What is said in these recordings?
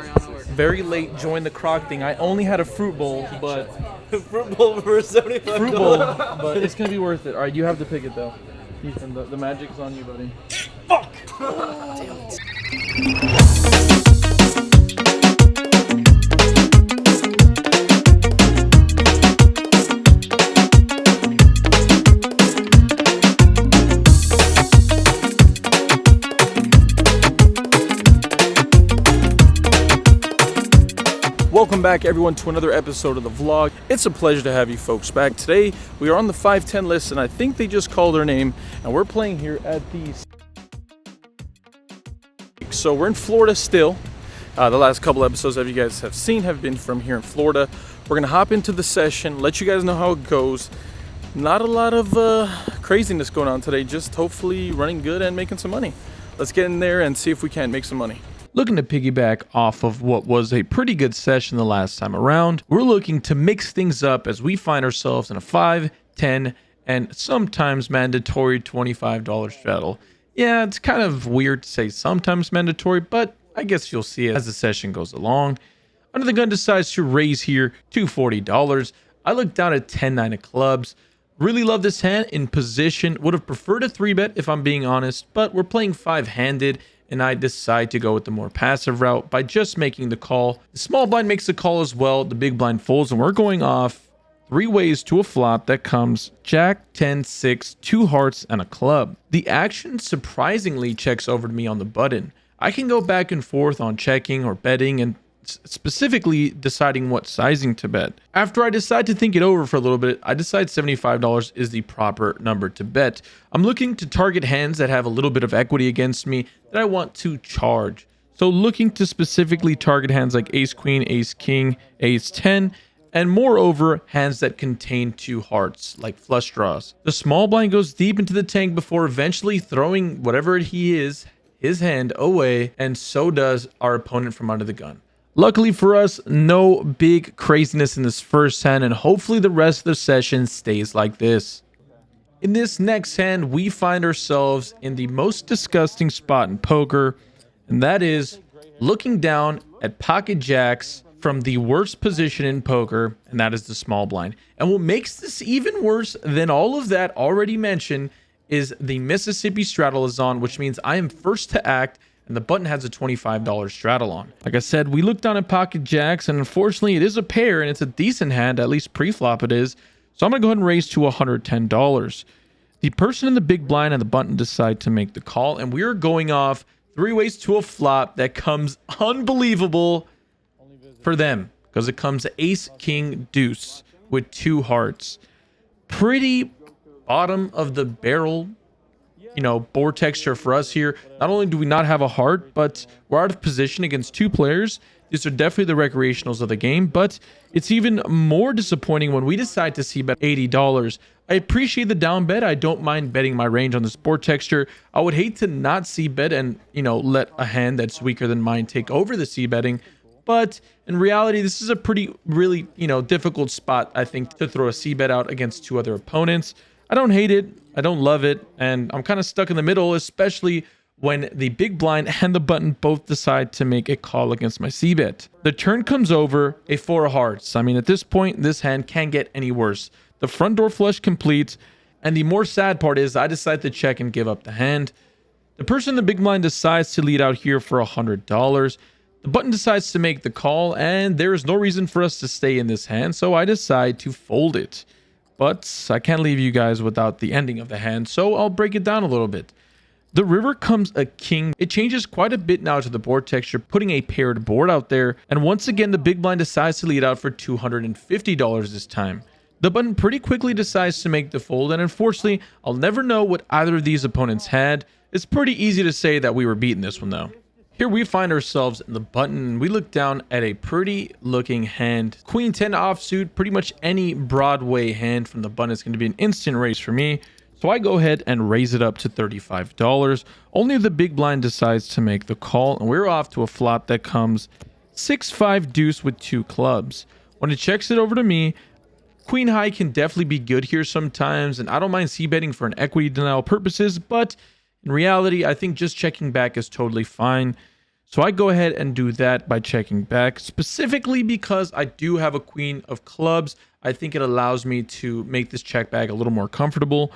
Mariano. Very late, joined the croc thing. I only had a fruit bowl, but Fruit bowl for $75. fruit bowl, but it's gonna be worth it. All right, you have to pick it though. Ethan, the magic's on you, buddy. Fuck! Damn it. Welcome back everyone to another episode of the vlog. It's a pleasure to have you folks back. Today we are on the 510 list and I think they just called our name and we're playing here at the... So we're in Florida still. The last couple episodes that you guys have seen have been from here in Florida. We're gonna hop into the session, let you guys know how it goes. Not a lot of craziness going on today, just hopefully running good and making some money. Let's get in there and see if we can make some money. Looking to piggyback off of what was a pretty good session the last time around, we're looking to mix things up as we find ourselves in a 5, 10, and sometimes mandatory $25 straddle. Yeah, it's kind of weird to say sometimes mandatory, but I guess you'll see it as the session goes along. Under the gun decides to raise here to $40. I look down at 10-9 of clubs. Really love this hand in position. Would have preferred a 3-bet if I'm being honest, but we're playing 5-handed. And I decide to go with the more passive route by just making the call. The small blind makes the call as well. The big blind folds, and we're going off 3 ways to a flop that comes Jack, 10, 6, 2 hearts, and a club. The action surprisingly checks over to me on the button. I can go back and forth on checking or betting and specifically deciding what sizing to bet. After I decide to think it over for a little bit, I decide $75 is the proper number to bet. I'm looking to target hands that have a little bit of equity against me that I want to charge. So looking to specifically target hands like ace queen, ace king, ace 10, and moreover hands that contain 2 hearts like flush draws. The small blind goes deep into the tank before eventually throwing whatever he is, his hand, away, and so does our opponent from under the gun. Luckily for us, no big craziness in this first hand, and hopefully the rest of the session stays like this. In this next hand, we find ourselves in the most disgusting spot in poker, and that is looking down at pocket jacks from the worst position in poker, and that is the small blind. And what makes this even worse than all of that already mentioned is the Mississippi straddle is on, which means I am first to act, and the button has a $25 straddle on. Like I said, we looked down at pocket jacks, and unfortunately it is a pair, and it's a decent hand, at least pre-flop it is. So I'm gonna go ahead and raise to $110. The person in the big blind and the button decide to make the call, and we are going off 3 ways to a flop that comes unbelievable for them, because it comes ace, king, deuce with 2 hearts. Pretty bottom of the barrel, you know, board texture for us here. Not only do we not have a heart, but we're out of position against 2 players. These are definitely the recreationals of the game, but it's even more disappointing when we decide to see bet $80. I appreciate the down bet. I don't mind betting my range on this board texture. I would hate to not see bet and, you know, let a hand that's weaker than mine take over the c betting. But in reality, this is a really, you know, difficult spot, I think, to throw a c bet out against 2 other opponents. I don't hate it, I don't love it, and I'm kind of stuck in the middle, especially when the big blind and the button both decide to make a call against my c-bet. The turn comes over, a 4 of hearts. I mean, at this point, this hand can't get any worse. The front door flush completes, and the more sad part is I decide to check and give up the hand. The person in the big blind decides to lead out here for $100. The button decides to make the call, and there is no reason for us to stay in this hand, so I decide to fold it. But I can't leave you guys without the ending of the hand, so I'll break it down a little bit. The river comes a king. It changes quite a bit now to the board texture, putting a paired board out there. And once again, the big blind decides to lead out for $250 this time. The button pretty quickly decides to make the fold, and unfortunately, I'll never know what either of these opponents had. It's pretty easy to say that we were beating this one though. Here we find ourselves in the button. We look down at a pretty looking hand. Queen 10 offsuit, pretty much any Broadway hand from the button is going to be an instant raise for me. So I go ahead and raise it up to $35. Only the big blind decides to make the call, and we're off to a flop that comes 6-5 deuce with 2 clubs. When it checks it over to me, queen high can definitely be good here sometimes, and I don't mind c-betting for an equity denial purposes, but in reality, I think just checking back is totally fine. So I go ahead and do that by checking back, specifically because I do have a queen of clubs. I think it allows me to make this check back a little more comfortable.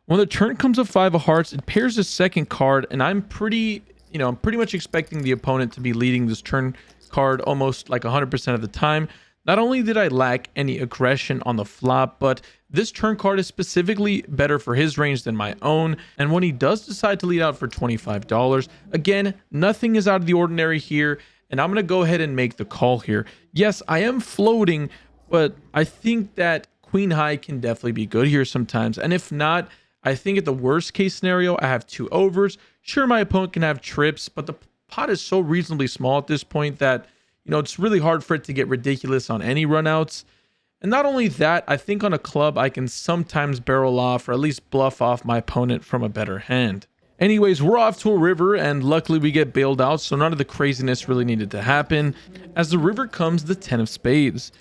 When the turn comes a 5 of hearts, it pairs the second card, and I'm pretty much expecting the opponent to be leading this turn card almost like 100% of the time. Not only did I lack any aggression on the flop, but this turn card is specifically better for his range than my own. And when he does decide to lead out for $25, again, nothing is out of the ordinary here. And I'm going to go ahead and make the call here. Yes, I am floating, but I think that queen high can definitely be good here sometimes. And if not, I think at the worst case scenario, I have 2 overs. Sure, my opponent can have trips, but the pot is so reasonably small at this point that it's really hard for it to get ridiculous on any runouts. And not only that, I think on a club, I can sometimes barrel off or at least bluff off my opponent from a better hand. Anyways, we're off to a river, and luckily we get bailed out, so none of the craziness really needed to happen. As the river comes the 10 of spades.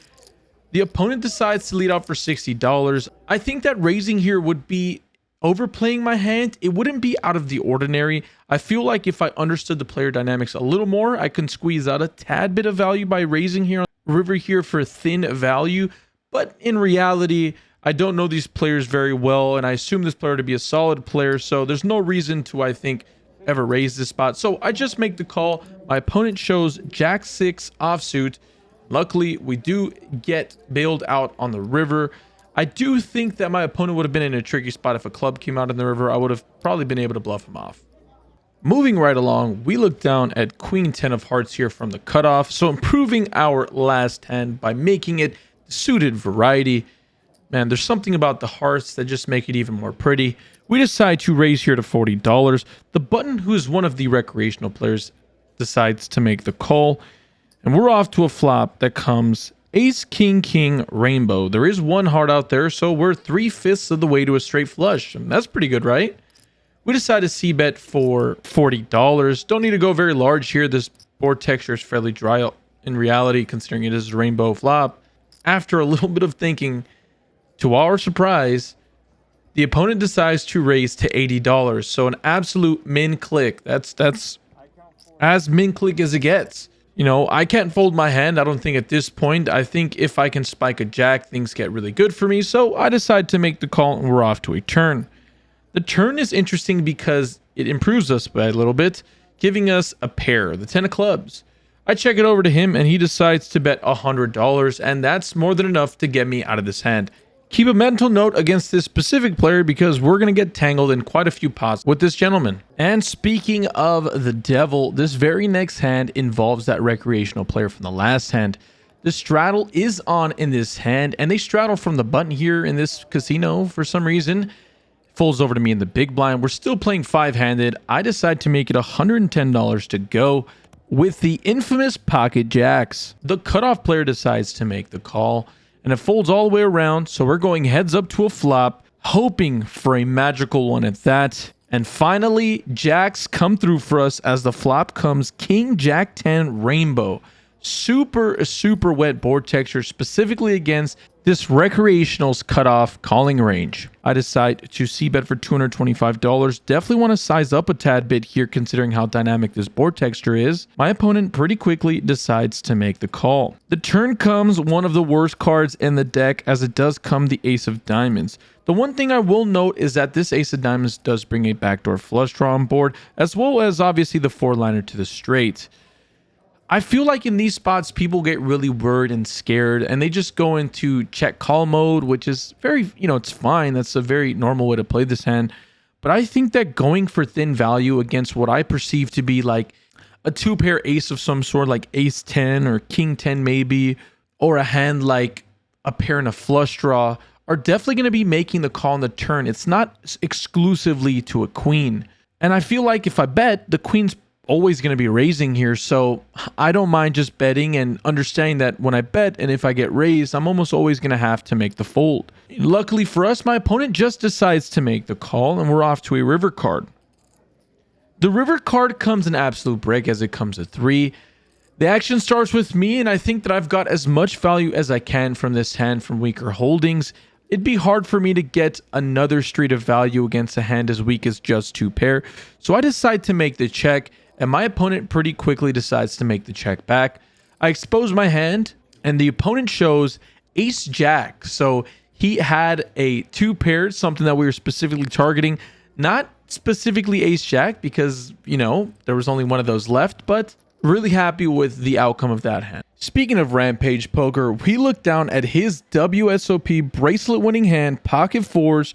The opponent decides to lead out for $60. I think that raising here would be overplaying my hand. It wouldn't be out of the ordinary. I feel like if I understood the player dynamics a little more, I can squeeze out a tad bit of value by raising here on the river here for thin value. But in reality, I don't know these players very well, and I assume this player to be a solid player, so there's no reason to, I think, ever raise this spot. So I just make the call. My opponent shows Jack 6 offsuit. Luckily, we do get bailed out on the river. I do think that my opponent would have been in a tricky spot if a club came out in the river. I would have probably been able to bluff him off. Moving right along, we look down at queen 10 of hearts here from the cutoff. So improving our last hand by making it the suited variety. Man, there's something about the hearts that just make it even more pretty. We decide to raise here to $40. The button, who is one of the recreational players, decides to make the call. And we're off to a flop that comes ace, king, king, rainbow. There is 1 heart out there, so we're 3/5 of the way to a straight flush. And that's pretty good, right? We decide to c-bet for $40. Don't need to go very large here. This board texture is fairly dry in reality, considering it is a rainbow flop. After a little bit of thinking, to our surprise, the opponent decides to raise to $80. So an absolute min click. That's as min click as it gets. I can't fold my hand, I don't think, at this point. I think if I can spike a jack, things get really good for me. So I decide to make the call, and we're off to a turn. The turn is interesting because it improves us by a little bit, giving us a pair, the 10 of clubs. I check it over to him, and he decides to bet $100, and that's more than enough to get me out of this hand. Keep a mental note against this specific player because we're going to get tangled in quite a few pots with this gentleman. And speaking of the devil, this very next hand involves that recreational player from the last hand. The straddle is on in this hand, and they straddle from the button here in this casino for some reason. Folds over to me in the big blind. We're still playing 5-handed. I decide to make it $110 to go with the infamous pocket jacks. The cutoff player decides to make the call, and it folds all the way around, so we're going heads up to a flop, hoping for a magical one at that. And finally, jacks come through for us as the flop comes king jack 10 rainbow. Super wet board texture, specifically against this recreational's cutoff calling range. I decide to c-bet for $225. Definitely want to size up a tad bit here considering how dynamic this board texture is. My opponent pretty quickly decides to make the call. The turn comes one of the worst cards in the deck, as it does come the ace of diamonds. The one thing I will note is that this ace of diamonds does bring a backdoor flush draw on board, as well as obviously the 4-liner to the straight. I feel like in these spots, people get really worried and scared, and they just go into check call mode, which is very, it's fine. That's a very normal way to play this hand. But I think that going for thin value against what I perceive to be like a 2-pair ace of some sort, like ace 10 or king 10 maybe, or a hand like a pair and a flush draw, are definitely going to be making the call on the turn. It's not exclusively to a queen. And I feel like if I bet, the queen's always going to be raising here, so I don't mind just betting and understanding that when I bet and if I get raised, I'm almost always going to have to make the fold. Luckily for us, my opponent just decides to make the call, and we're off to a river card. The river card comes an absolute break as it comes a 3. The action starts with me, and I think that I've got as much value as I can from this hand from weaker holdings. It'd be hard for me to get another street of value against a hand as weak as just 2 pair, so I decide to make the check. and my opponent pretty quickly decides to make the check back. I expose my hand, and the opponent shows ace jack. So he had a 2 pairs, something that we were specifically targeting. Not specifically ace jack because, you know, there was only one of those left, but really happy with the outcome of that hand. Speaking of rampage poker, we looked down at his WSOP bracelet winning hand, pocket fours,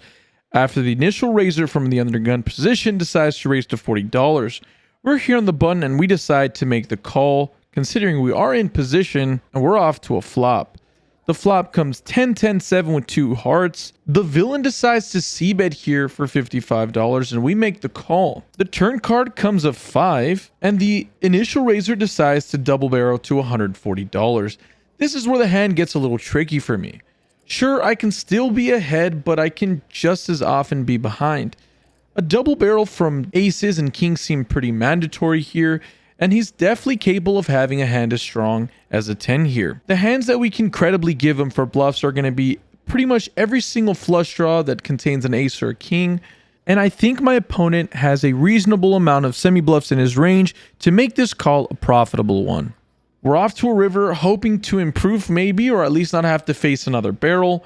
after the initial raiser from the undergun position decides to raise to $40. We're here on the button and we decide to make the call, considering we are in position and we're off to a flop. The flop comes 10-10-7 with 2 hearts. The villain decides to c-bet here for $55 and we make the call. The turn card comes a 5 and the initial raiser decides to double barrel to $140. This is where the hand gets a little tricky for me. Sure, I can still be ahead, but I can just as often be behind. A double barrel from aces and kings seem pretty mandatory here, and he's definitely capable of having a hand as strong as a 10 here. The hands that we can credibly give him for bluffs are going to be pretty much every single flush draw that contains an ace or a king, and I think my opponent has a reasonable amount of semi-bluffs in his range to make this call a profitable one. We're off to a river, hoping to improve maybe, or at least not have to face another barrel.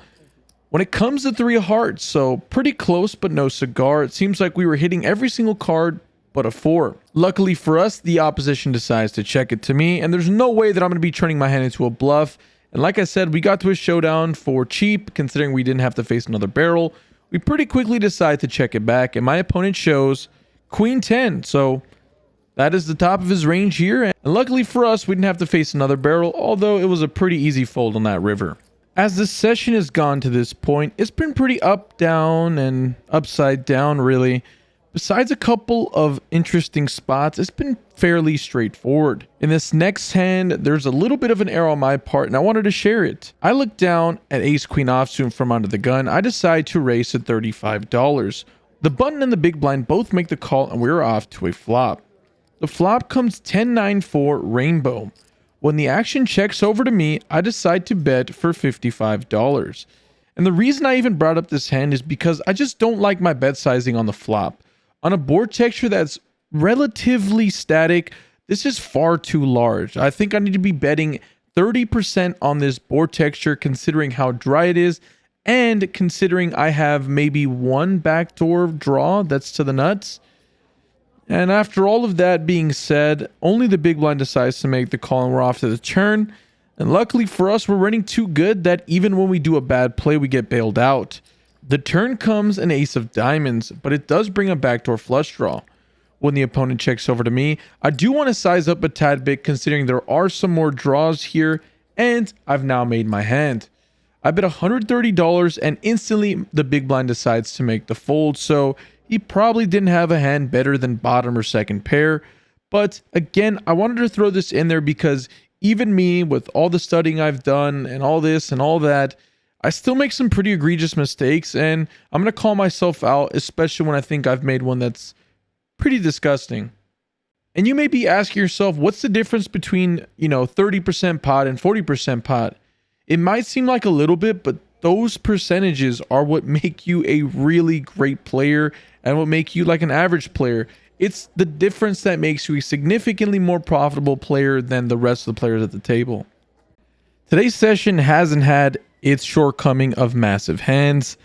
When it comes to 3 of hearts, so pretty close but no cigar. It seems like we were hitting every single card but a 4. Luckily for us, the opposition decides to check it to me, and there's no way that I'm going to be turning my hand into a bluff. And like I said, we got to a showdown for cheap, considering we didn't have to face another barrel. We pretty quickly decide to check it back, and my opponent shows Queen 10, so that is the top of his range here, and luckily for us, we didn't have to face another barrel, although it was a pretty easy fold on that river. As the session has gone to this point, it's been pretty up, down, and upside down, really. Besides a couple of interesting spots, it's been fairly straightforward. In this next hand, there's a little bit of an error on my part, and I wanted to share it. I look down at ace-queen offsuit from under the gun. I decide to raise to $35. The button and the big blind both make the call, and we're off to a flop. The flop comes 10-9-4 rainbow. When the action checks over to me, I decide to bet for $55. And the reason I even brought up this hand is because I just don't like my bet sizing on the flop. On a board texture that's relatively static, this is far too large. I think I need to be betting 30% on this board texture considering how dry it is and considering I have maybe one backdoor draw that's to the nuts. And after all of that being said, only the big blind decides to make the call and we're off to the turn. And luckily for us, we're running too good that even when we do a bad play, we get bailed out. The turn comes an ace of diamonds, but it does bring a backdoor flush draw. When the opponent checks over to me, I do want to size up a tad bit considering there are some more draws here, and I've now made my hand. I bet $130 and instantly the big blind decides to make the fold, so he probably didn't have a hand better than bottom or second pair. But again, I wanted to throw this in there because even me, with all the studying I've done and all this and all that, I still make some pretty egregious mistakes, and I'm going to call myself out, especially when I think I've made one that's pretty disgusting. And you may be asking yourself, what's the difference between, 30% pot and 40% pot? It might seem like a little bit, but those percentages are what make you a really great player and what make you like an average player. It's the difference that makes you a significantly more profitable player than the rest of the players at the table. Today's session hasn't had its shortcoming of massive hands,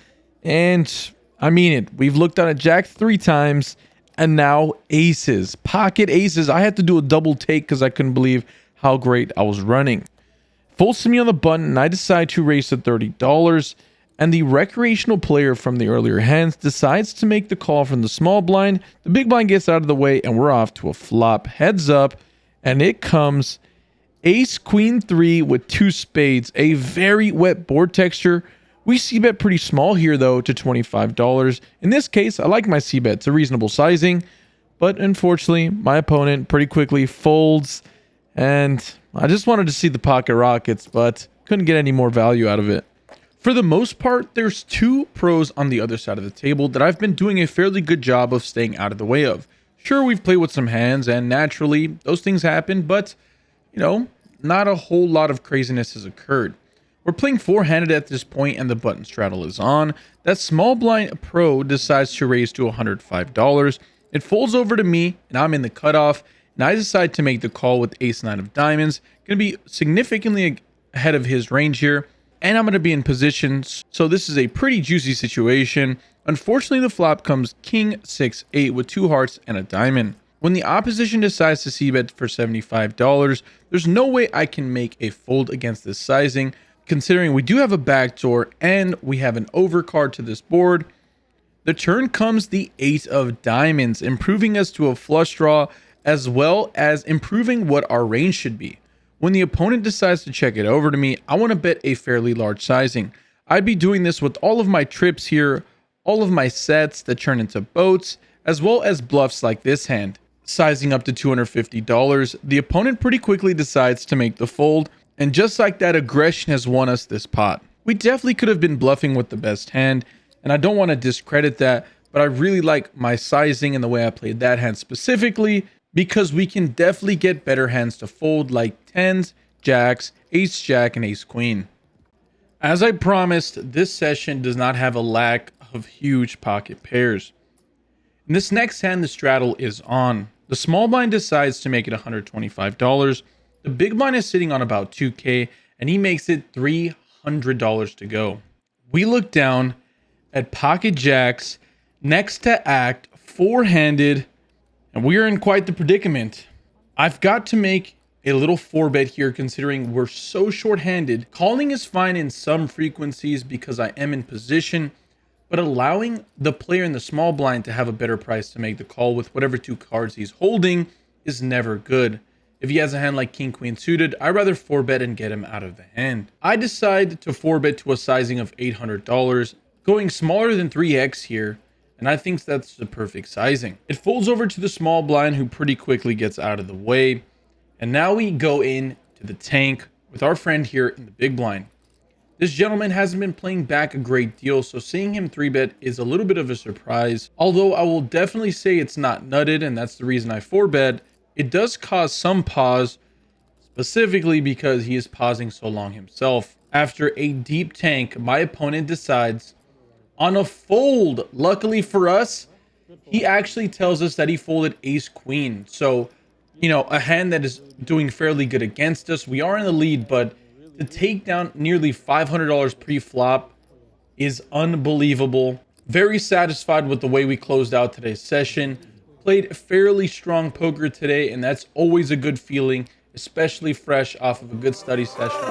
and I mean it. We've looked at a jack 3 times, and now aces, pocket aces. I had to do a double take because I couldn't believe how great I was running. Folds to me on the button, and I decide to raise to $30, and the recreational player from the earlier hands decides to make the call from the small blind. The big blind gets out of the way, and we're off to a flop. Heads up, and it comes ace queen 3 with 2 spades, a very wet board texture. We c-bet pretty small here though to $25. In this case, I like my c-bet. It's a reasonable sizing, but unfortunately my opponent pretty quickly folds, and I just wanted to see the pocket rockets, but couldn't get any more value out of it. For the most part, there's 2 pros on the other side of the table that I've been doing a fairly good job of staying out of the way of. Sure, we've played with some hands and naturally those things happen, but not a whole lot of craziness has occurred. We're playing 4-handed at this point and the button straddle is on. That small blind pro decides to raise to $105. It folds over to me and I'm in the cutoff, and I decide to make the call with ace 9 of diamonds. Going to be significantly ahead of his range here, and I'm going to be in positions, so this is a pretty juicy situation. Unfortunately, the flop comes king 6-8 with 2 hearts and a diamond. When the opposition decides to c-bet for $75, there's no way I can make a fold against this sizing, considering we do have a backdoor and we have an overcard to this board. The turn comes the 8 of diamonds, improving us to a flush draw, as well as improving what our range should be. When the opponent decides to check it over to me, I want to bet a fairly large sizing. I'd be doing this with all of my trips here, all of my sets that turn into boats, as well as bluffs like this hand. Sizing up to $250, the opponent pretty quickly decides to make the fold, and just like that, aggression has won us this pot. We definitely could have been bluffing with the best hand, and I don't want to discredit that, but I really like my sizing and the way I played that hand specifically, because we can definitely get better hands to fold like 10s, jacks, ace jack, and ace queen. As I promised, this session does not have a lack of huge pocket pairs. In this next hand, the straddle is on. The small blind decides to make it $125. The big blind is sitting on about 2K, and he makes it $300 to go. We look down at pocket jacks next to act, four-handed, and we are in quite the predicament. I've got to make a little 4-bet here, considering we're so short-handed. Calling is fine in some frequencies because I am in position, but allowing the player in the small blind to have a better price to make the call with whatever 2 cards he's holding is never good. If he has a hand like king queen suited, I'd rather 4-bet and get him out of the hand. I decide to 4-bet to a sizing of $800, going smaller than 3x here, and I think that's the perfect sizing. It folds over to the small blind, who pretty quickly gets out of the way, and now we go in to the tank with our friend here in the big blind. This gentleman hasn't been playing back a great deal, so seeing him 3-bet is a little bit of a surprise. Although I will definitely say it's not nutted, and that's the reason I 4-bet. It does cause some pause, specifically because he is pausing so long himself. After a deep tank, my opponent decides on a fold. Luckily for us, he actually tells us that he folded ace queen. So, you know, a hand that is doing fairly good against us. We are in the lead, but to take down nearly $500 pre-flop is unbelievable. Very satisfied with the way we closed out today's session. Played fairly strong poker today, and that's always a good feeling, especially fresh off of a good study session.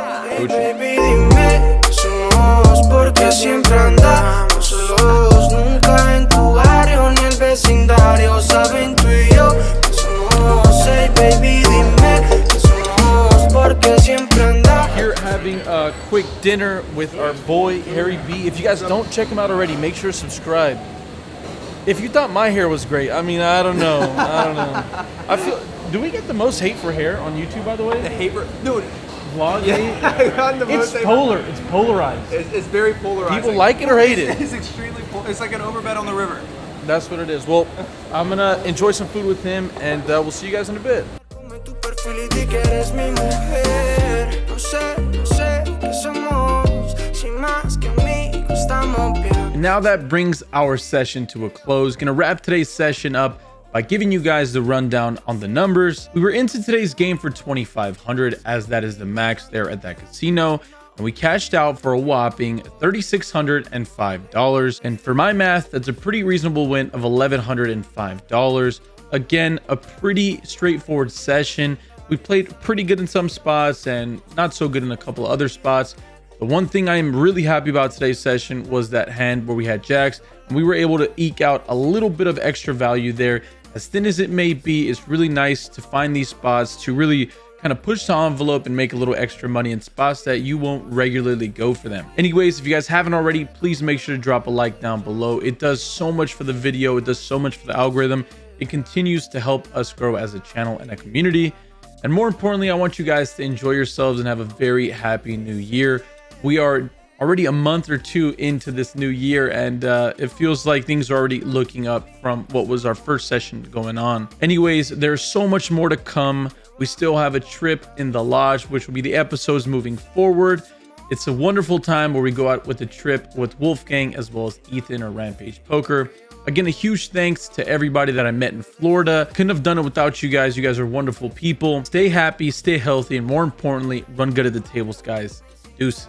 Here having a quick dinner with our boy Harry B. If you guys don't check him out already, make sure to subscribe. If you thought my hair was great, I mean, I don't know. I feel. Do we get the most hate for hair on YouTube, by the way? The hate for, dude. Vlog Yeah, hate? It's polar. It's polarized. It's very polarized. People like it or hate it. It's extremely it's like an overbet on the river. That's what it is. Well, I'm gonna enjoy some food with him, and we'll see you guys in a bit. And now that brings our session to a close. Gonna wrap today's session up by giving you guys the rundown on the numbers. We were into today's game for 2,500, as that is the max there at that casino, and we cashed out for a whopping $3,605. And for my math, that's a pretty reasonable win of $1,105. Again, a pretty straightforward session. We played pretty good in some spots and not so good in a couple other spots. The one thing I am really happy about today's session was that hand where we had jacks, and we were able to eke out a little bit of extra value there. As thin as it may be, it's really nice to find these spots to really kind of push the envelope and make a little extra money in spots that you won't regularly go for them. Anyways, if you guys haven't already, please make sure to drop a like down below. It does so much for the video. It does so much for the algorithm. It continues to help us grow as a channel and a community. And more importantly, I want you guys to enjoy yourselves and have a very happy new year. We are already a month or two into this new year, and it feels like things are already looking up from what was our first session going on. Anyways, there's so much more to come. We still have a trip in the lodge, which will be the episodes moving forward. It's a wonderful time where we go out with a trip with Wolfgang as well as Ethan or Rampage Poker. Again, a huge thanks to everybody that I met in Florida. Couldn't have done it without you guys. You guys are wonderful people. Stay happy, stay healthy, and more importantly, run good at the tables, guys. Deuces.